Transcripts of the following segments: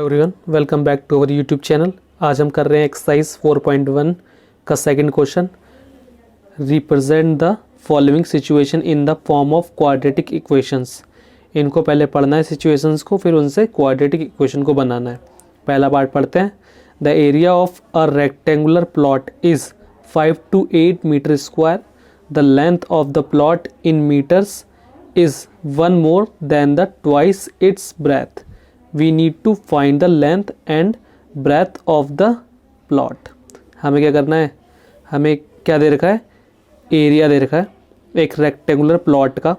Everyone, welcome back to our YouTube channel. आज हम कर रहे हैं एक्सरसाइज 4.1 का second question. Represent the following situation in the form of quadratic equations. इनको पहले पढ़ना है सिचुएशंस को, फिर उनसे क्वाड्रेटिक इक्वेशन को बनाना है। पहला पार्ट पढ़ते हैं। The area of a rectangular plot is 5 to 8 metre square. The length of the plot in metres is 1 more than the twice its breadth. We need to find the length and breadth of the plot. हमें क्या करना है, हमें क्या दे रखा है, area दे रखा है एक रेक्टेंगुलर प्लॉट का।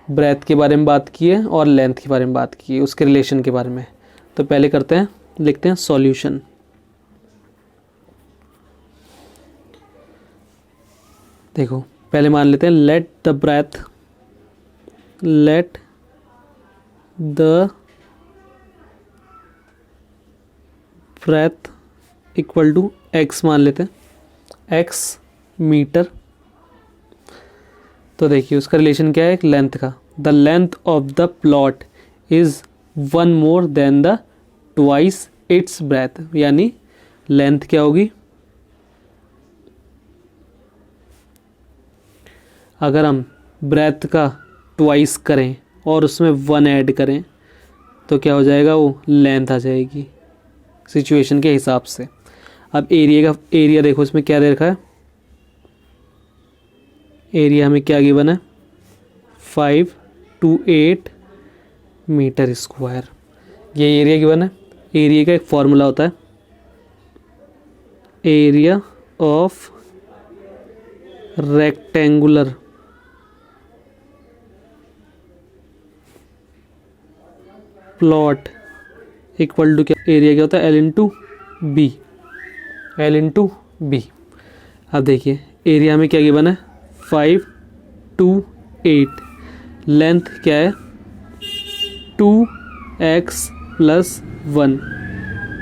ब्रेथ के बारे में बात की है और लेंथ के बारे में बात की है, उसके रिलेशन के बारे में। तो पहले करते हैं, लिखते हैं सॉल्यूशन। देखो पहले मान लेते हैं let the breadth equal to x मान लेते हैं, x मीटर। तो देखिए उसका रिलेशन क्या है, एक लेंथ का। The length of the plot is 1 more than the twice its breadth, यानी लेंथ क्या होगी, अगर हम ब्रेथ का ट्वाइस करें और उसमें 1 ऐड करें तो क्या हो जाएगा, वो लेंथ आ जाएगी सिचुएशन के हिसाब से। अब एरिया देखो इसमें क्या दे रखा है, एरिया हमें क्या गिवन है, 5 to 8 मीटर स्क्वायर। ये एरिया गिवन है। एरिया का एक फॉर्मूला होता है, area of rectangular plot equal to क्या, एरिया क्या होता है, एल इंटू बी। अब देखिए एरिया में क्या गिवन है, 5 to 8। लेंथ क्या है, 2x + 1।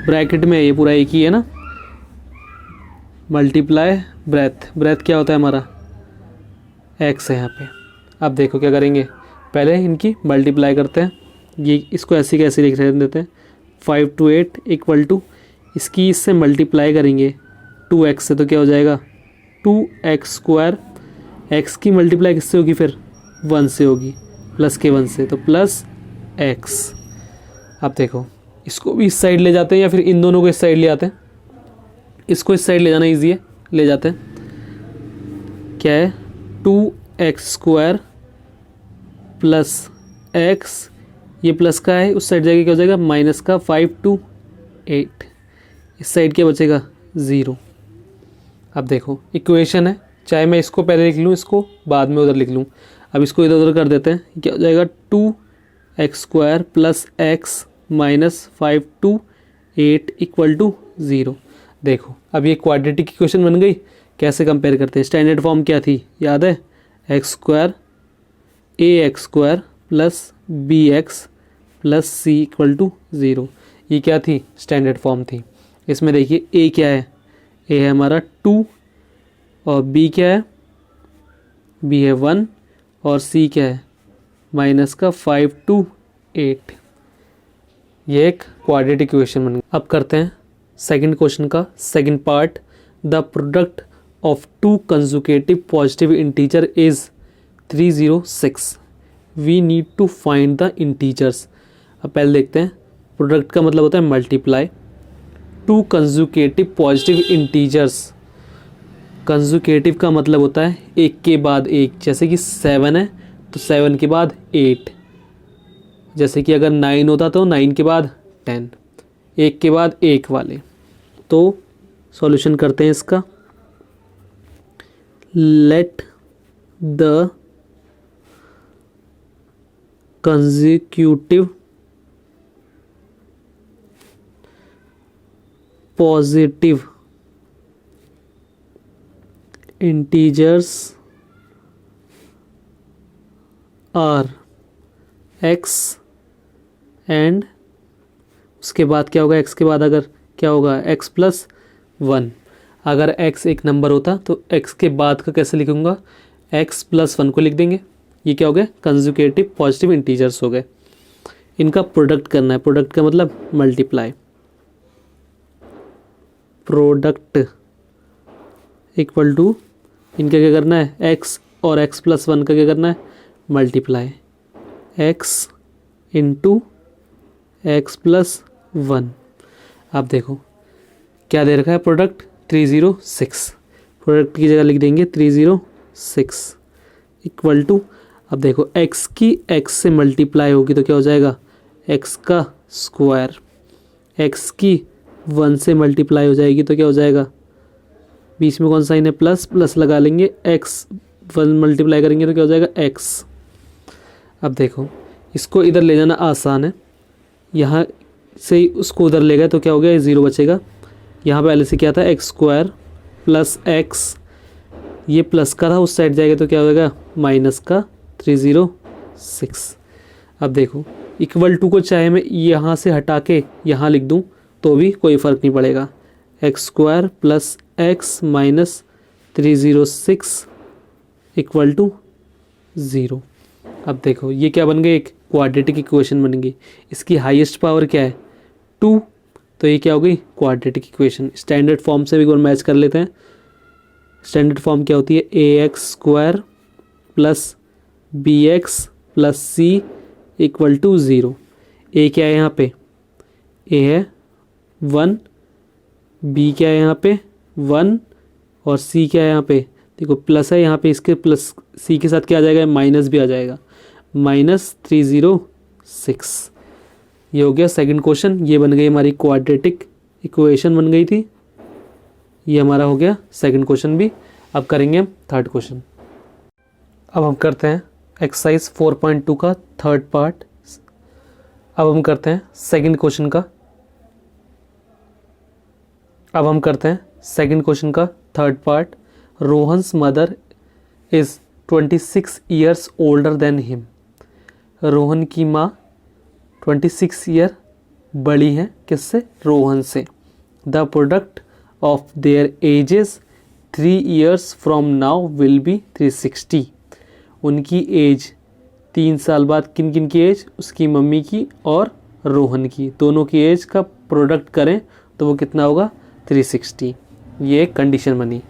ब्रैकेट में ये पूरा एक ही है ना, मल्टीप्लाई ब्रेथ क्या होता है हमारा, x है यहाँ पे। अब देखो क्या करेंगे, पहले इनकी मल्टीप्लाई करते हैं। ये इसको ऐसे कैसे लिख देते हैं, 5 to 8 इक्वल टू, इसकी इससे मल्टीप्लाई करेंगे 2x से, तो क्या हो जाएगा 2x²। x की मल्टीप्लाई किससे होगी, फिर 1 से होगी, प्लस के 1 से, तो प्लस x। अब देखो इसको भी इस साइड ले जाते हैं या फिर इन दोनों को इस साइड ले आते हैं। इसको इस साइड ले जाना ईजी है, ले जाते हैं। क्या है, 2x² प्लस x, ये प्लस का है, उस साइड जाएगा क्या हो जाएगा, माइनस का 5 to 8। इस साइड क्या बचेगा, 0। अब देखो इक्वेशन है, चाहे मैं इसको पहले लिख लूँ, इसको बाद में उधर लिख लूँ। अब इसको इधर उधर कर देते हैं, क्या हो जाएगा, 2x² plus x minus 5 to 8 equal to 0। देखो अब ये क्वाड्रेटिक इक्वेशन बन गई। कैसे कंपेयर करते हैं, स्टैंडर्ड फॉर्म क्या थी याद है, x² ax² plus bx plus c equal to 0। ये क्या थी, स्टैंडर्ड फॉर्म थी। इसमें देखिए a क्या है, a है हमारा 2 और b क्या है, b है 1 और c क्या है, माइनस का 5 to 8। ये एक क्वाड्रेटिक इक्वेशन बन गई। अब करते हैं सेकंड क्वेश्चन का second part. The product of 2 conjugative positive integer is 306। We need to find the integers. अब पहले देखते हैं, प्रोडक्ट का मतलब होता है multiply. 2 conjugative positive integers, conjugative का मतलब होता है एक के बाद एक। जैसे कि 7 है तो 7 के बाद 8, जैसे कि अगर 9 होता तो 9 के बाद 10, एक के बाद एक वाले। तो सॉल्यूशन करते हैं इसका। Let the consecutive positive integers are x and उसके बाद क्या होगा, x के बाद अगर क्या होगा, x + 1। अगर x एक नंबर होता तो x के बाद का कैसे लिखूंगा, x + 1 को लिख देंगे। ये क्या हो गए, कंजुकेटिव पॉजिटिव इंटीजर्स हो गए। इनका प्रोडक्ट करना है। प्रोडक्ट का मतलब मल्टीप्लाई। प्रोडक्ट इक्वल टू इनका क्या करना है, x और x+1 का क्या करना है, मल्टीप्लाई। x into x+1। आप देखो क्या दे रखा है, प्रोडक्ट 306। प्रोडक्ट की जगह लिख देंगे 306 इक्वल टू, अब देखो x की x से मल्टीप्लाई होगी तो क्या हो जाएगा, x का स्क्वायर। x की 1 से मल्टीप्लाई हो जाएगी तो क्या हो जाएगा, बीच में कौन सा साइन है, प्लस, प्लस लगा लेंगे, x 1 मल्टीप्लाई करेंगे तो क्या हो जाएगा x। अब देखो इसको इधर ले जाना आसान है, यहाँ से ही उसको उधर ले गए तो क्या हो गया, 0 बचेगा। यहाँ पहले से क्या था, x² प्लस x, ये प्लस का था, उस साइड जाएगा तो क्या हो जाएगा, माइनस का 306। अब देखो इक्वल टू को चाहे मैं यहाँ से हटा के यहाँ लिख दूँ तो भी कोई फ़र्क नहीं पड़ेगा। x² plus x minus 306 equal to 0। अब देखो ये क्या बन गई, एक क्वाड्रेटिक इक्वेशन बन गई। इसकी हाईएस्ट पावर क्या है, 2, तो ये क्या हो गई, क्वाड्रेटिक इक्वेशन। स्टैंडर्ड फॉर्म से भी एक बार मैच कर लेते हैं। स्टैंडर्ड फॉर्म क्या होती है, ax² plus bx plus c equal to 0। a क्या है यहाँ पे, a है 1, b क्या है यहाँ पे 1, और c क्या है यहाँ पे, देखो प्लस है यहाँ पे, इसके प्लस c के साथ क्या आ जाएगा, माइनस भी आ जाएगा, -306। ये हो गया सेकंड क्वेश्चन। ये बन गई हमारी क्वाड्रेटिक इक्वेशन बन गई थी। ये हमारा हो गया सेकंड क्वेश्चन भी। अब करेंगे हम थर्ड क्वेश्चन। अब हम करते हैं एक्सरसाइज 4.2 का थर्ड पार्ट। अब हम करते हैं सेकंड क्वेश्चन का। अब हम करते हैं सेकंड क्वेश्चन का third part. Rohan's mother is 26 years older than him. Rohan की माँ 26 ईयर बड़ी हैं किससे, रोहन से। The product of their edges 3 years from now will be 360। उनकी एज 3 साल बाद, किन किन की एज, उसकी मम्मी की और रोहन की, दोनों की एज का प्रोडक्ट करें तो वो कितना होगा, 360। ये एक कंडीशन बनी।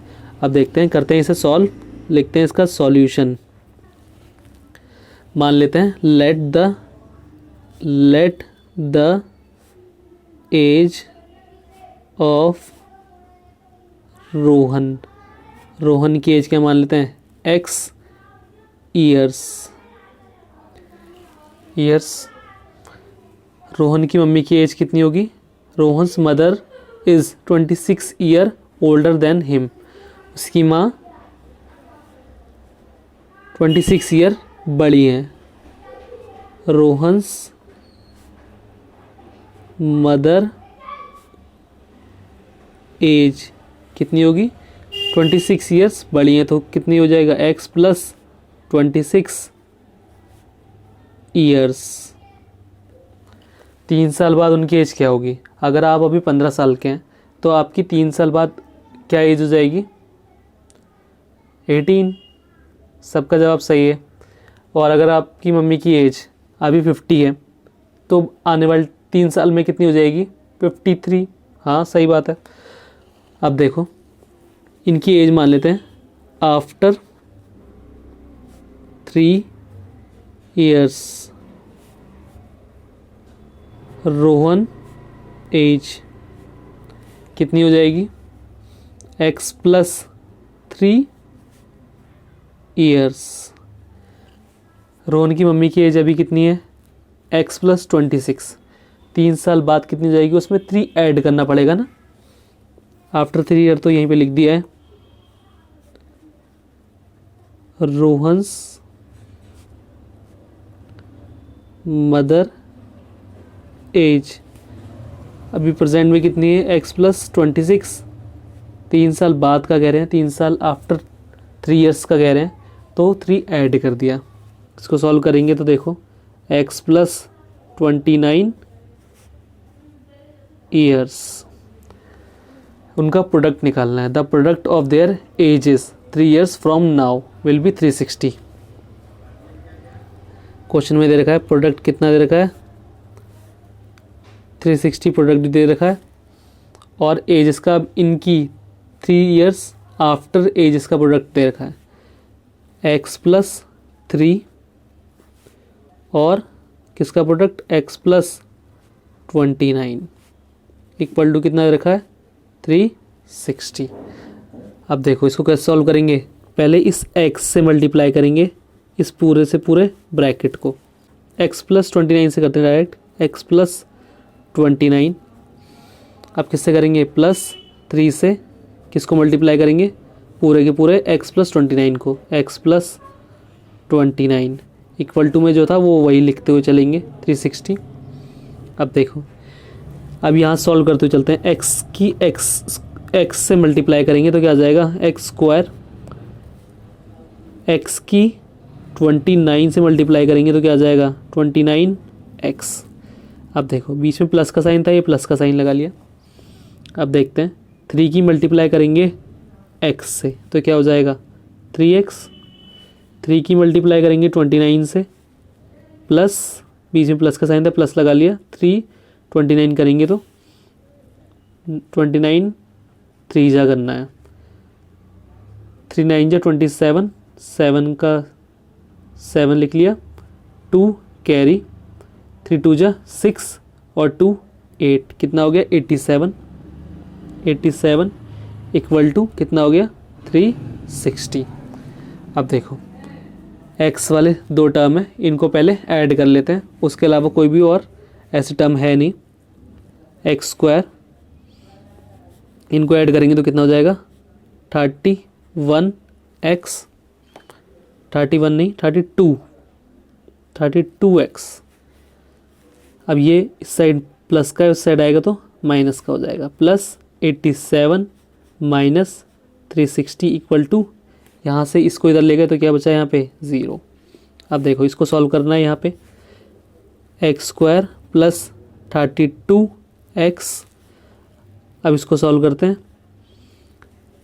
अब देखते हैं, करते हैं इसे सॉल्व। लिखते हैं इसका सॉल्यूशन। मान लेते हैं let the age of Rohan, Rohan की एज क्या मान लेते हैं, x ईयर्स। रोहन की मम्मी की एज कितनी होगी, Rohan's mother is 26 year older than him. उसकी माँ 26 ईयर बड़ी हैं। रोहन्स मदर एज कितनी होगी, 26 ईयर्स बड़ी हैं, तो कितनी हो जाएगा, x प्लस 26 ईयर्स। 3 साल बाद उनकी एज क्या होगी, अगर आप अभी 15 साल के हैं तो आपकी 3 साल बाद क्या एज हो जाएगी, 18। सबका जवाब सही है। और अगर आपकी मम्मी की एज अभी 50 है तो आने वाले 3 साल में कितनी हो जाएगी, 53। हाँ सही बात है। अब देखो इनकी एज मान लेते हैं आफ्टर 3 ईयर्स। रोहन एज कितनी हो जाएगी, x प्लस 3 ईयर्स। रोहन की मम्मी की एज अभी कितनी है, x प्लस 26। 3 साल बाद कितनी जाएगी, उसमें 3 ऐड करना पड़ेगा ना। आफ्टर 3 ईयर तो यहीं पे लिख दिया है। रोहन्स मदर एज अभी प्रेजेंट में कितनी है, x प्लस 26। 3 साल बाद का कह रहे हैं, 3 साल आफ्टर 3 ईयर्स का कह रहे हैं, तो 3 ऐड कर दिया। इसको सॉल्व करेंगे तो देखो x प्लस 29 ईयर्स। उनका प्रोडक्ट निकालना है। The product of their edges 3 years from now will be 360। Question में दे रखा है प्रोडक्ट कितना दे रखा है, 360 प्रोडक्ट दे रखा है, और एज इसका इनकी 3 इयर्स आफ्टर एज इसका प्रोडक्ट दे रखा है x+3 और किसका प्रोडक्ट x+29 इक्वल टू कितना दे रखा है 360। अब देखो इसको कैसे सॉल्व करेंगे, पहले इस x से मल्टीप्लाई करेंगे इस पूरे से पूरे ब्रैकेट को, x+29 से करते हैं डायरेक्ट x+29। अब किससे करेंगे +3 से किसको मल्टीप्लाई करेंगे पूरे के पूरे x+29 को, x+29 इक्वल टू में जो था वो वही लिखते हुए चलेंगे 360। अब देखो अब यहाँ सॉल्व करते हुए चलते हैं, x से मल्टीप्लाई करेंगे तो क्या आ जाएगा x², x की 29 से मल्टीप्लाई करेंगे तो क्या आ जाएगा 29x। अब देखो बीच में प्लस का साइन था, ये प्लस का साइन लगा लिया। अब देखते हैं 3 की मल्टीप्लाई करेंगे x से तो क्या हो जाएगा 3x, 3 की मल्टीप्लाई करेंगे 29 से प्लस, बीच में प्लस का साइन था प्लस लगा लिया, 3 29 करेंगे तो 29 3 जा करना है, 3 9 जा 27, 7 का 7 लिख लिया, 2 कैरी, 3 2 जा 6 और 2 8, कितना हो गया 87, 87 इक्वल टू कितना हो गया 360। अब देखो x वाले 2 टर्म है, इनको पहले ऐड कर लेते हैं, उसके अलावा कोई भी और ऐसे टर्म है नहीं। x², इनको ऐड करेंगे तो कितना हो जाएगा 31x, 31 नहीं 32x। अब ये इस साइड प्लस का है, उस साइड आएगा तो माइनस का हो जाएगा, +87 माइनस 360 इक्वल टू, यहाँ से इसको इधर ले गए तो क्या बचा यहाँ पे 0। अब देखो इसको सॉल्व करना है, यहाँ पे x² + 32x। अब इसको सॉल्व करते हैं,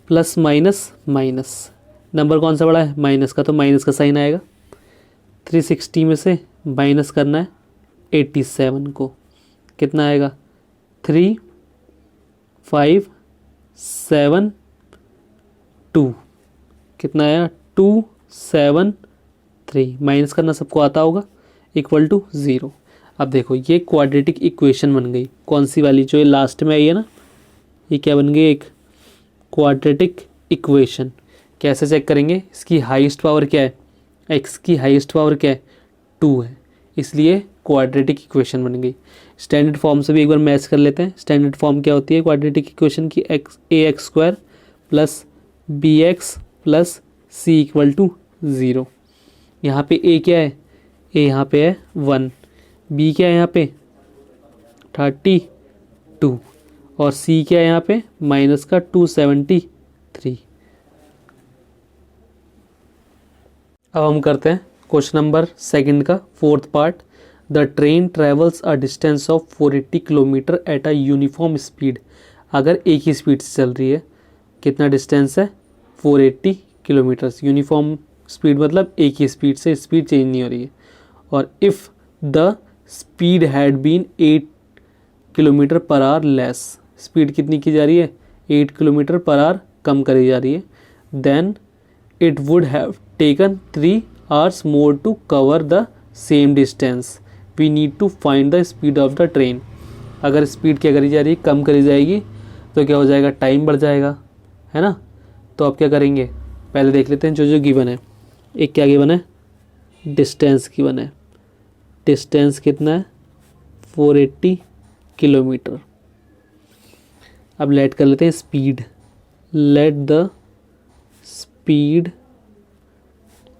प्लस माइनस माइनस, नंबर कौन सा बड़ा है माइनस का, तो माइनस का साइन आएगा। 360 में से माइनस करना है 87 को, कितना आएगा 3 5 7 2, कितना आया 2 7 3, माइनस करना सबको आता होगा, इक्वल टू 0। अब देखो ये क्वाड्रेटिक इक्वेशन बन गई, कौन सी वाली जो ये लास्ट में आई है ना, ये क्या बन गई एक क्वाड्रेटिक इक्वेशन। कैसे चेक करेंगे, इसकी हाईएस्ट पावर क्या है, x की हाईएस्ट पावर क्या है 2 है, इसलिए क्वाड्रेटिक इक्वेशन बन गई। स्टैंडर्ड फॉर्म से भी एक बार मैच कर लेते हैं। स्टैंडर्ड फॉर्म क्या होती है क्वाड्रेटिक इक्वेशन की, ax² + bx + c equal to 0। यहाँ पे a क्या है, a यहाँ पे है 1, b क्या है यहाँ पे 32 और c क्या है यहाँ पे माइनस का 273। अब हम करते हैं क्वेश्चन नंबर 2 का 4th part. The train travels a distance of 480 kilometre at a uniform speed. अगर एक ही स्पीड से चल रही है, कितना डिस्टेंस है 480 किलोमीटर्स। यूनिफॉर्म स्पीड मतलब एक ही स्पीड से, स्पीड चेंज नहीं हो रही है। और if the speed had been 8 kilometre per hour less, speed कितनी की जा रही है 8 किलोमीटर पर आवर कम करी जा रही है, then it would have taken 3 hours more to cover the same distance. We need to find the speed of the train. अगर स्पीड क्या करी जा रही है कम करी जाएगी तो क्या हो जाएगा टाइम बढ़ जाएगा, है ना। तो अब क्या करेंगे, पहले देख लेते हैं जो जो गिवन है। एक क्या गिवन है, डिस्टेंस गिवन है। डिस्टेंस कितना है 480 किलोमीटर। अब लेट कर लेते हैं speed. Let the speed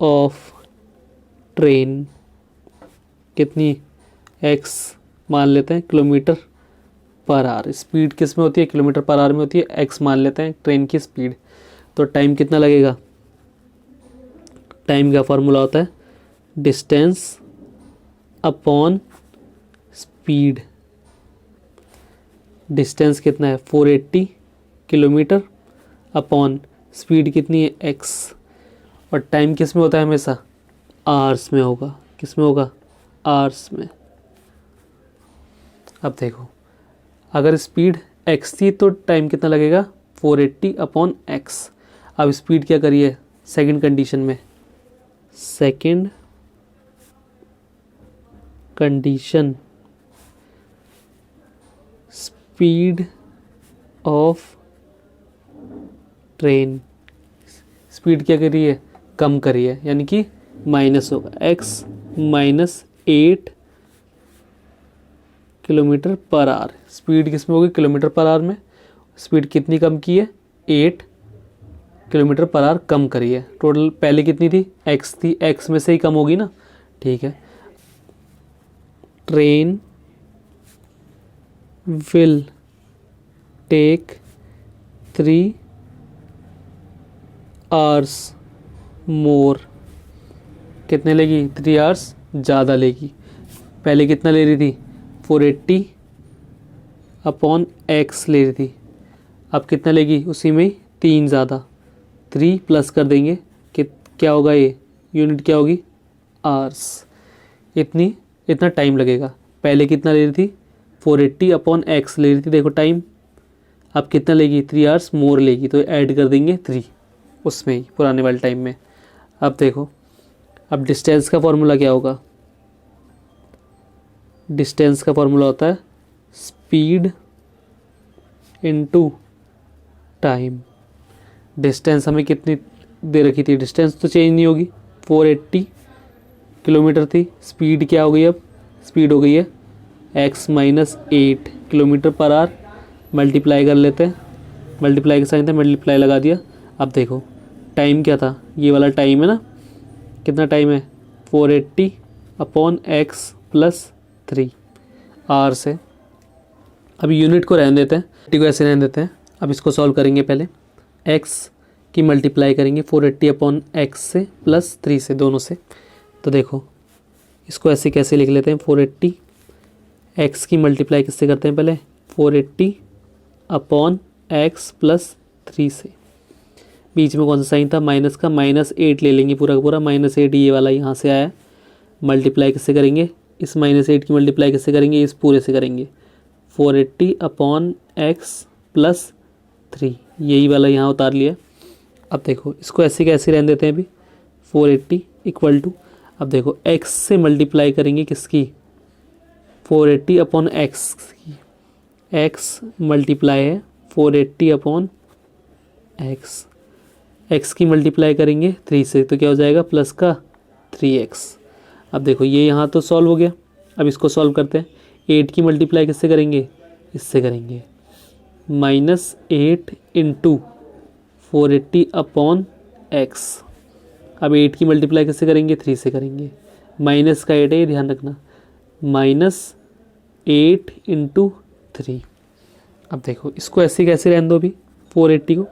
of train कितनी x मान लेते हैं किलोमीटर पर आवर। स्पीड किस में होती है किलोमीटर पर आवर में होती है, x मान लेते हैं ट्रेन की स्पीड। तो टाइम कितना लगेगा, टाइम का फॉर्मूला होता है डिस्टेंस अपॉन स्पीड। डिस्टेंस कितना है 480 किलोमीटर अपॉन स्पीड कितनी है x। और टाइम किस में होता है हमेशा आवर्स में होगा, किस में होगा आवर्स में। अब देखो अगर स्पीड x थी तो टाइम कितना लगेगा 480 अपॉन एक्स। अब स्पीड क्या करिए सेकंड कंडीशन में, second condition speed of train, speed क्या करिए कम करिए, यानी कि माइनस होगा x -8 kilometre per our. Speed किस में होगी किलोमीटर पर आवर में, स्पीड कितनी कम की है 8 किलोमीटर पर आवर कम करी है। टोटल पहले कितनी थी x थी, x में से ही कम होगी ना, ठीक है। Train will take 3 hours more, कितने लेगी 3 आवर्स ज़्यादा लेगी। पहले कितना ले रही थी 480 अपॉन एक्स ले रही थी, अब कितना लेगी उसी में 3 ज़्यादा, 3 प्लस कर देंगे कि क्या होगा ये यूनिट क्या होगी आवर्स। इतना टाइम लगेगा। पहले कितना ले रही थी 480 अपॉन एक्स ले रही थी, देखो टाइम, अब कितना लेगी 3 आवर्स मोर लेगी, तो ऐड कर देंगे 3 उसमें ही पुराने वाले टाइम में। अब देखो अब डिस्टेंस का फॉर्मूला क्या होगा, डिस्टेंस का फॉर्मूला होता है स्पीड इनटू टाइम। डिस्टेंस हमें कितनी दे रखी थी, डिस्टेंस तो चेंज नहीं होगी, 480 किलोमीटर थी। स्पीड क्या हो गई, अब स्पीड हो गई है x -8 kilometre per our. Multiply कर लेते हैं, मल्टीप्लाई के साइन था मल्टीप्लाई लगा दिया। अब देखो टाइम क्या था, ये वाला टाइम है ना, कितना टाइम है 480 अपॉन x प्लस 3 आवर से। अब यूनिट को रहने देते हैं, टी को ऐसे रहने देते हैं। अब इसको सॉल्व करेंगे, पहले x की मल्टीप्लाई करेंगे 480 अपॉन एक्स से प्लस 3 से, दोनों से। तो देखो इसको ऐसे कैसे लिख लेते हैं 480, x की मल्टीप्लाई किससे करते हैं पहले 480 अपॉन एक्स प्लस 3 से, बीच में कौन सा साइन था माइनस का, -8 ले लेंगे पूरा का पूरा, -8 ये वाला यहाँ से आया। मल्टीप्लाई किससे करेंगे, इस -8 की मल्टीप्लाई किससे करेंगे, इस पूरे से करेंगे 480 अपॉन एक्स प्लस 3, यही वाला यहाँ उतार लिया। अब देखो इसको ऐसे कैसे रहने देते हैं अभी 480 इक्वल टू, अब देखो x से मल्टीप्लाई करेंगे किसकी 480 अपॉन एक्स की, x मल्टीप्लाई है 480 अपॉन एक्स, x की मल्टीप्लाई करेंगे 3 से तो क्या हो जाएगा प्लस का 3x। अब देखो ये यहाँ तो सॉल्व हो गया। अब इसको सॉल्व करते हैं, 8 की मल्टीप्लाई किससे करेंगे, इससे करेंगे -8 इंटू 480 अपॉन एक्स। अब 8 की मल्टीप्लाई किससे करेंगे 3 से करेंगे, माइनस का 8 है ध्यान रखना, -8 इंटू 3। अब देखो इसको ऐसे कैसे रहने दो अभी 480 को,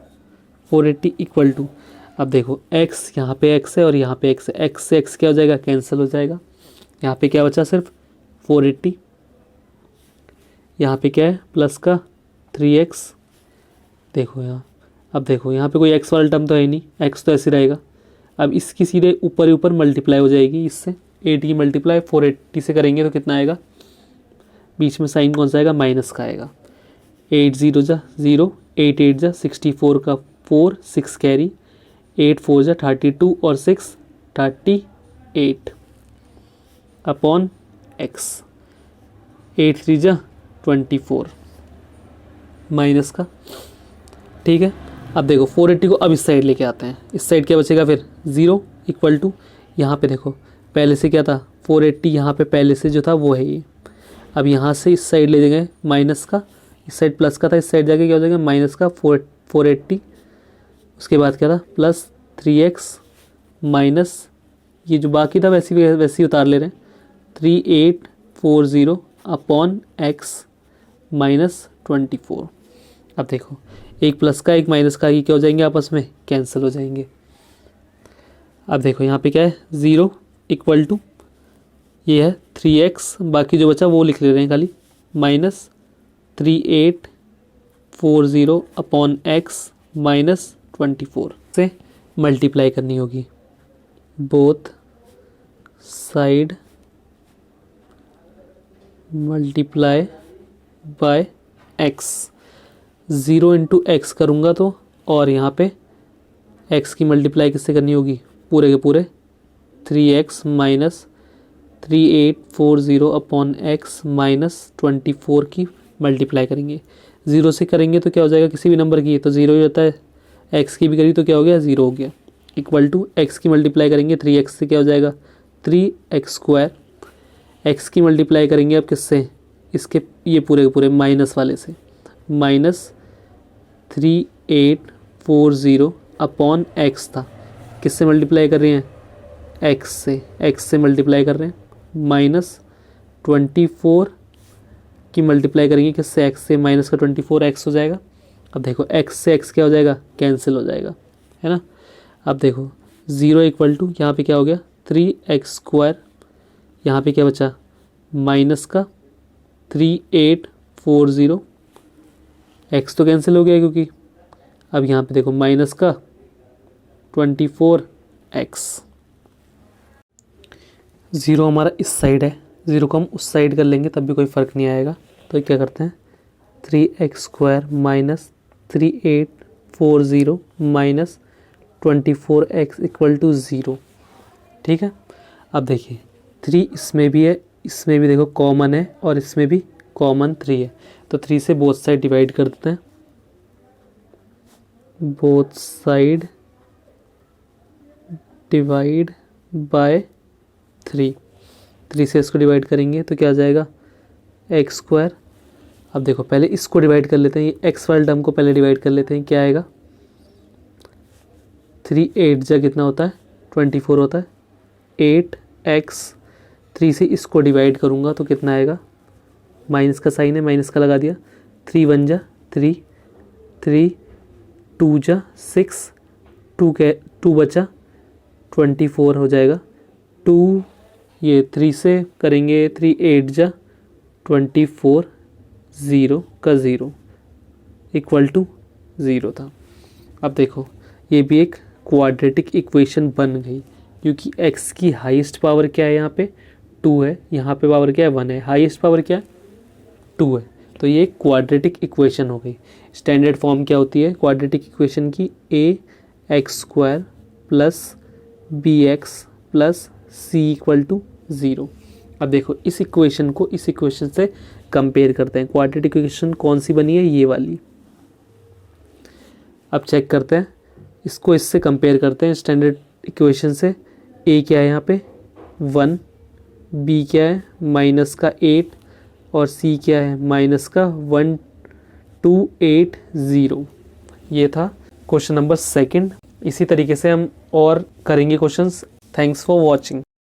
480 इक्वल टू, अब देखो x यहाँ पे x है और यहाँ पे x है, x से x क्या हो जाएगा कैंसिल हो जाएगा। यहाँ पे क्या बचा सिर्फ 480, यहाँ पे क्या है प्लस का 3x। देखो यहाँ, अब देखो यहाँ पे कोई x वाला टर्म तो है नहीं, x तो ऐसे रहेगा। अब इसकी सीधे ऊपर ही ऊपर मल्टीप्लाई हो जाएगी इससे, 8 की मल्टीप्लाई 480 से करेंगे तो कितना आएगा, बीच में साइन कौन सा आएगा माइनस का आएगा, 8 0 जा 0, 8 8 जा 64 का 4, 6 कैरी, 8 4 जा 32 और 6 38 अपॉन x, 8 3 जा 24 माइनस का, ठीक है। अब देखो 480 को अब इस साइड लेके आते हैं, इस साइड क्या बचेगा फिर 0 इक्वल टू, यहाँ पे देखो पहले से क्या था 480, यहाँ पे पहले से जो था वो है ये। अब यहाँ से इस साइड ले जाएंगे माइनस का, इस साइड प्लस का था, इस साइड जाके क्या हो जाएगा माइनस का 480, उसके बाद क्या था प्लस 3x माइनस ये जो बाकी था वैसे ही उतार ले रहे हैं 3840 अपॉन एक्स -24। अब देखो एक प्लस का एक माइनस का ये क्या हो जाएंगे आपस में कैंसिल हो जाएंगे। अब देखो यहाँ पे क्या है 0 इक्वल टू, ये है 3x, बाकी जो बचा वो लिख ले रहे हैं खाली, -3840 अपॉन एक्स -24 से मल्टीप्लाई करनी होगी, both side multiply by x, 0 into x करूँगा तो, और यहाँ पे एक्स की मल्टीप्लाई किससे करनी होगी, पूरे के पूरे 3x minus 3840 upon x minus 24 की मल्टीप्लाई करेंगे। 0 से करेंगे तो क्या हो जाएगा, किसी भी नंबर की तो 0 ही होता है, एक्स की भी करी तो क्या हो गया, 0 हो गया। इक्वल टू एक्स की मल्टीप्लाई करेंगे 3x से क्या हो जाएगा 3x²। एक्स की मल्टीप्लाई करेंगे अब किससे, इसके ये पूरे के पूरे माइनस वाले से, माइनस 3840 अपॉन एक्स था, किससे मल्टीप्लाई कर रहे हैं, एक्स से मल्टीप्लाई कर रहे हैं, माइनस 24 की मल्टीप्लाई करेंगे किससे, एक्स से, माइनस का 24 एक्स हो जाएगा। अब देखो एक्स से एक्स क्या हो जाएगा, कैंसिल हो जाएगा, है ना। अब देखो 0 इक्वल टू यहाँ पे क्या हो गया 3x², यहाँ पे क्या बचा माइनस का 3840, एक्स तो कैंसिल हो गया क्योंकि, अब यहाँ पे देखो माइनस का 24x। 0 हमारा इस साइड है, 0 को हम उस साइड कर लेंगे तब भी कोई फ़र्क नहीं आएगा। तो क्या करते हैं 3x² minus 3840 minus 24x equal to 0। ठीक है, अब देखिए 3 इसमें भी है, इसमें भी देखो कॉमन है, और इसमें भी कॉमन 3 है, तो 3 से बोथ साइड डिवाइड कर देते हैं, बोथ साइड डिवाइड बाय 3 से इसको डिवाइड करेंगे तो क्या आ जाएगा x²। अब देखो पहले इसको डिवाइड कर लेते हैं, ये एक्स वाले टर्म को पहले डिवाइड कर लेते हैं, क्या आएगा 3 8 जा कितना होता है 24 होता है, 8x। 3 से इसको डिवाइड करूँगा तो कितना आएगा, माइनस का साइन है, माइनस का लगा दिया, 3 1 जा 3, 3 2 जा 6, 2 बचा 24 हो जाएगा, 2 ये 3 से करेंगे 3 8 जा 24, 0 का 0 इक्वल टू 0 था। अब देखो ये भी एक क्वाड्रेटिक इक्वेशन बन गई, क्योंकि x की हाईएस्ट पावर क्या है, यहाँ पे 2 है, यहाँ पे पावर क्या है 1 है, हाईएस्ट पावर क्या है 2 है, तो ये एक क्वाड्रेटिक इक्वेशन हो गई। स्टैंडर्ड फॉर्म क्या होती है क्वाड्रेटिक इक्वेशन की, ax² plus bx plus c equal to 0। अब देखो इस इक्वेशन को इस इक्वेशन से कंपेयर करते हैं, क्वाड्रेटिक इक्वेशन कौन सी बनी है, ये वाली। अब चेक करते हैं, इसको इससे कंपेयर करते हैं स्टैंडर्ड इक्वेशन से। a क्या है यहाँ पे 1, b क्या है माइनस का 8, और c क्या है माइनस का 1280। ये था क्वेश्चन नंबर 2। इसी तरीके से हम और करेंगे क्वेश्चंस। Thanks for watching.